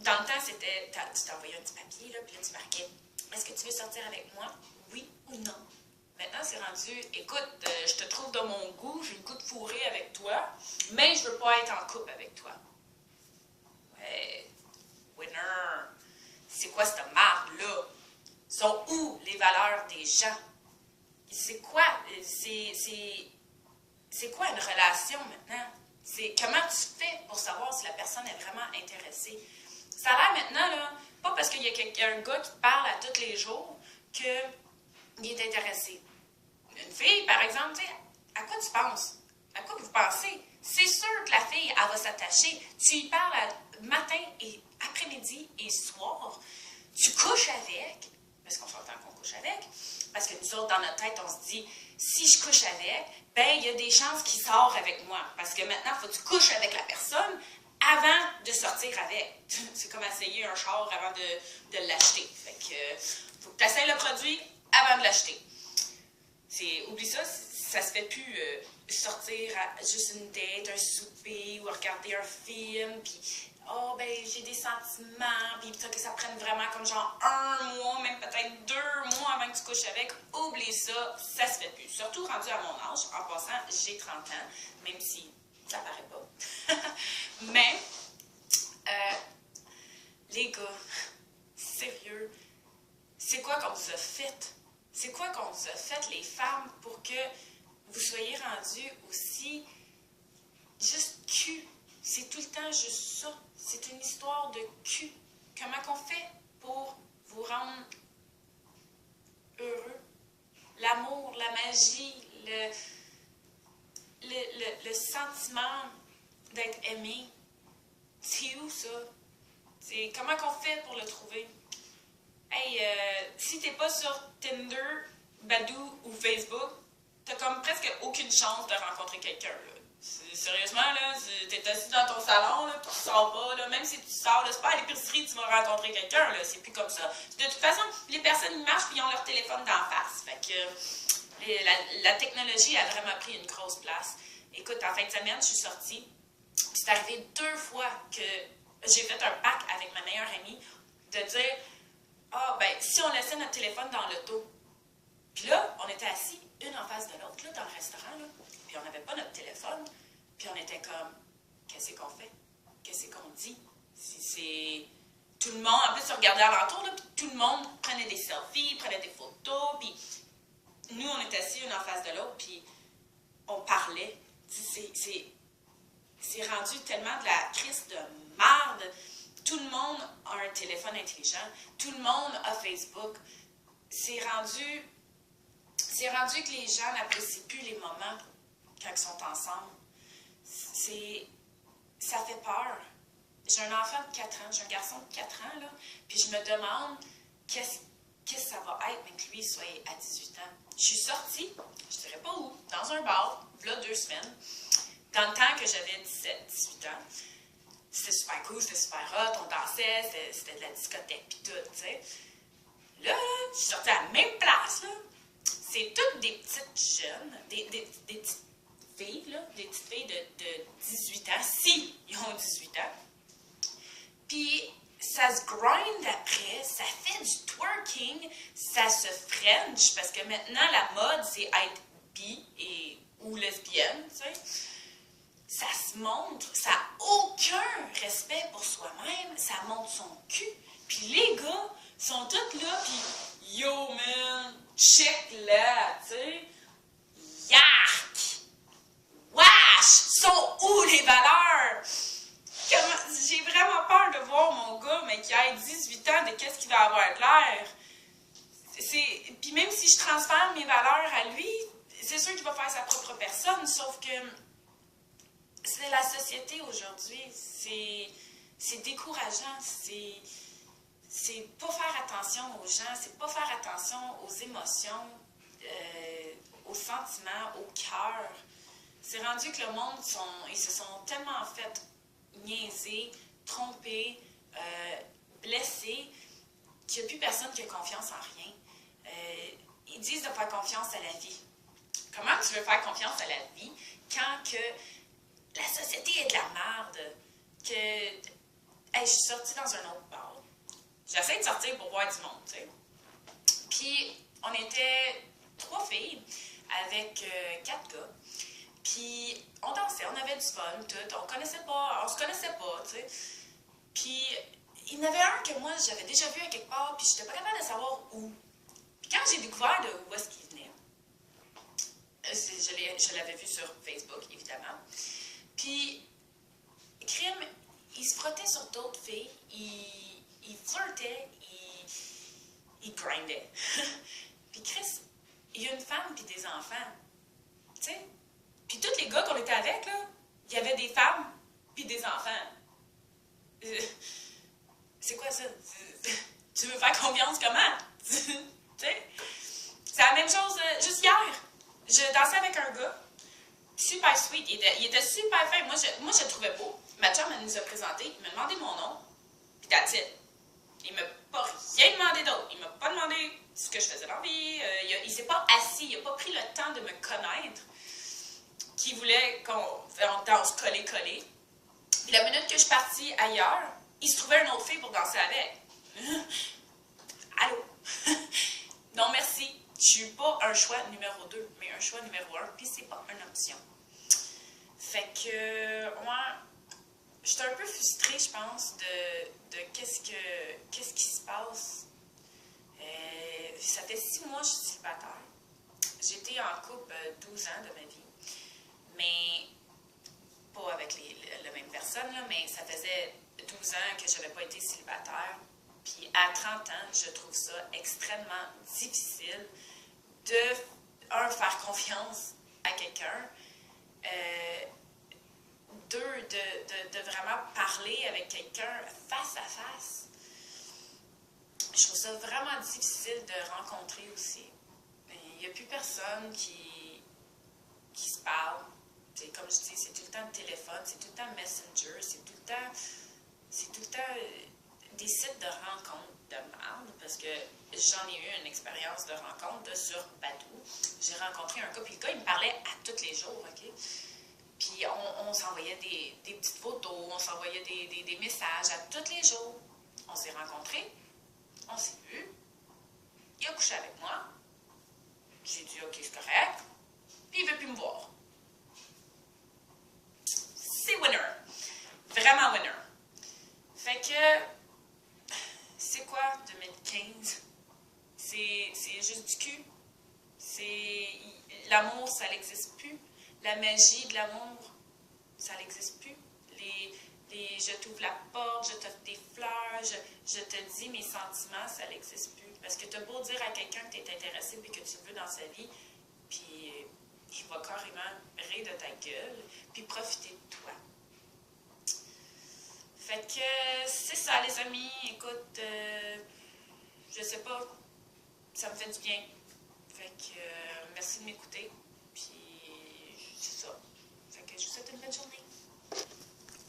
dans le temps, c'était, tu t'envoyais un petit papier, là, puis là, tu marquais, est-ce que tu veux sortir avec moi? Oui ou non? Maintenant, c'est rendu, écoute, je te trouve dans mon goût, j'ai le goût de fourrer avec toi, mais je veux pas être en couple avec toi. Ouais, winner, c'est quoi cette marde-là? Sont où les valeurs des gens? C'est quoi? C'est quoi une relation maintenant? C'est comment tu fais pour savoir si la personne est vraiment intéressée? Ça a l'air maintenant, là, pas parce qu'il y a un gars qui te parle à tous les jours qu'il est intéressé. Une fille, par exemple, tu sais, à quoi tu penses? À quoi vous pensez? C'est sûr que la fille, elle va s'attacher. Tu y parles matin et après-midi et soir. Tu couches avec, parce qu'on s'entend qu'on couche avec, parce que nous autres, dans notre tête, on se dit, si je couche avec, ben il y a des chances qu'il sort avec moi. Parce que maintenant, il faut que tu couches avec la personne avant de sortir avec. C'est comme essayer un char avant de l'acheter. Fait que faut que tu essaies le produit avant de l'acheter. Oublie ça, ça se fait plus sortir à juste une date, un souper ou regarder un film, puis oh ben j'ai des sentiments, puis que ça prenne vraiment comme genre 1 mois, même peut-être 2 mois avant que tu couches avec. Oublie ça, ça se fait plus. Surtout rendu à mon âge, en passant, j'ai 30 ans, même si ça paraît pas. Mais, les gars, sérieux, c'est quoi qu'on vous a fait? C'est quoi qu'on vous a fait, les femmes, pour que vous soyez rendus aussi juste cul? C'est tout le temps juste ça. C'est une histoire de cul. Comment qu'on fait pour vous rendre heureux? L'amour, la magie, le sentiment d'être aimé. C'est où ça? Comment qu'on fait pour le trouver? Hey, si t'es pas sur Tinder, Badoo ou Facebook, t'as comme presque aucune chance de rencontrer quelqu'un, là. Sérieusement, là, t'es assis dans ton salon, là, pis tu sors pas, là, même si tu sors, là, c'est pas à l'épicerie que tu vas rencontrer quelqu'un, là, c'est plus comme ça. De toute façon, les personnes, ils marchent pis ils ont leur téléphone d'en face, fait que la technologie a vraiment pris une grosse place. Écoute, en fin de semaine, je suis sortie, pis c'est arrivé 2 fois que j'ai fait un pacte avec ma meilleure amie, de dire, ben, si on laissait notre téléphone dans l'auto, puis là, on était assis, une en face de l'autre, là, dans le restaurant, là, puis on n'avait pas notre téléphone, puis on était comme, qu'est-ce qu'on fait? Qu'est-ce qu'on dit? Tout le monde, en plus, on regardait alentour, là, puis tout le monde prenait des selfies, prenait des photos, puis nous, on était assis une en face de l'autre, puis on parlait. C'est rendu tellement de la crise de merde. Tout le monde a un téléphone intelligent. Tout le monde a Facebook. C'est rendu que les gens n'apprécient plus les moments quand ils sont ensemble. Ça fait peur. J'ai un enfant de 4 ans, j'ai un garçon de 4 ans, là, puis je me demande qu'est-ce que ça va être, même que lui soit à 18 ans. Je suis sortie, je ne dirais pas où, dans un bar, il y a 2 semaines, dans le temps que j'avais 17-18 ans. C'était super cool, c'était super hot, on dansait, c'était de la discothèque pis tout, tu sais. Là, je suis sortie à la même place, là. C'est toutes des petites jeunes, des petites filles, là, des petites filles de 18 ans, si ils ont 18 ans. Puis, ça se grind après, ça fait du twerking, ça se french, parce que maintenant, la mode, c'est être bi ou lesbienne, tu sais. Ça se montre, ça n'a aucun respect pour soi-même, ça montre son cul. Puis les gars sont tous là, puis yo man, check là, tu sais. Yark! Wesh! Sont où les valeurs? J'ai vraiment peur de voir mon gars, mais qui a 18 ans, de qu'est-ce qu'il va avoir de l'air. Puis même si je transfère mes valeurs à lui, c'est sûr qu'il va faire sa propre personne, sauf que c'est la société aujourd'hui, c'est décourageant, c'est pas faire attention aux gens, c'est pas faire attention aux émotions, aux sentiments, au cœur. C'est rendu que le monde, ils se sont tellement fait niaiser, tromper, blesser, qu'il n'y a plus personne qui a confiance en rien. Ils disent de faire confiance à la vie. Comment tu veux faire confiance à la vie quand que la société est de la merde, que hey, je suis sortie dans un autre bar. J'essaie de sortir pour voir du monde, tu sais. Puis, on était 3 filles avec 4 gars. Puis, on dansait, on avait du fun, tout. On se connaissait pas, tu sais. Puis, il y en avait un que moi, j'avais déjà vu à quelque part, puis j'étais pas capable de savoir où. Puis quand j'ai découvert de où est-ce qu'il venait, je l'avais vu sur Facebook, évidemment. Puis, crime, il se frottait sur d'autres filles, il flirtait, il grindait. Puis Chris, il y a une femme puis des enfants, tu sais. Puis tous les gars qu'on était avec, là, il y avait des femmes puis des enfants. C'est quoi ça? Tu veux faire confiance comment? Tu sais? C'est la même chose, juste hier. Je dansais avec un gars, super sweet, il était super fin. Moi, je le trouvais beau. Ma chum, elle nous a présenté, il m'a demandé mon nom, puis that's it. Il m'a pas rien demandé d'autre. Il m'a pas demandé ce que je faisais dans la vie. Il s'est pas assis, il a pas pris le temps de me connaître. Qui voulait qu'on danse coller. Puis la minute que je suis partie ailleurs, il se trouvait une autre fille pour danser avec. Allô? Non, merci. Je suis pas un choix numéro 2, mais un choix numéro 1, puis c'est pas une option. Fait que, moi, j'étais un peu frustrée, je pense, de qu'est-ce qui se passe. Ça fait 6 mois que je suis célibataire. J'étais en couple 12 ans de ma vie, mais pas avec la même personne, là, mais ça faisait 12 ans que je n'avais pas été célibataire. Puis à 30 ans, je trouve ça extrêmement difficile de, faire confiance à quelqu'un, deux, de vraiment parler avec quelqu'un face à face. Je trouve ça vraiment difficile de rencontrer aussi. Il n'y a plus personne qui se parle. T'sais, comme je dis, c'est tout le temps le téléphone, c'est tout le temps Messenger, c'est tout le temps des sites de rencontres de merde, parce que j'en ai eu une expérience de rencontre sur Badoo. J'ai rencontré un gars, puis le gars, il me parlait à tous les jours, OK? Puis on s'envoyait des petites photos, on s'envoyait des messages à tous les jours. On s'est rencontrés, on s'est vus, il a couché avec moi, j'ai dit OK, c'est correct, puis il ne veut plus me voir. C'est winner. Vraiment winner. Fait que, c'est quoi 2015? C'est juste du cul. L'amour, ça n'existe plus. La magie de l'amour, ça n'existe plus. Je t'ouvre la porte, je t'offre des fleurs, je te dis mes sentiments, ça n'existe plus. Parce que tu as beau dire à quelqu'un que tu es intéressé et que tu le veux dans sa vie, puis il va carrément rire de ta gueule, puis profiter de toi. Fait que c'est ça, les amis. Écoute, je sais pas, ça me fait du bien. Fait que merci de m'écouter, puis c'est ça. Fait que je vous souhaite une bonne journée.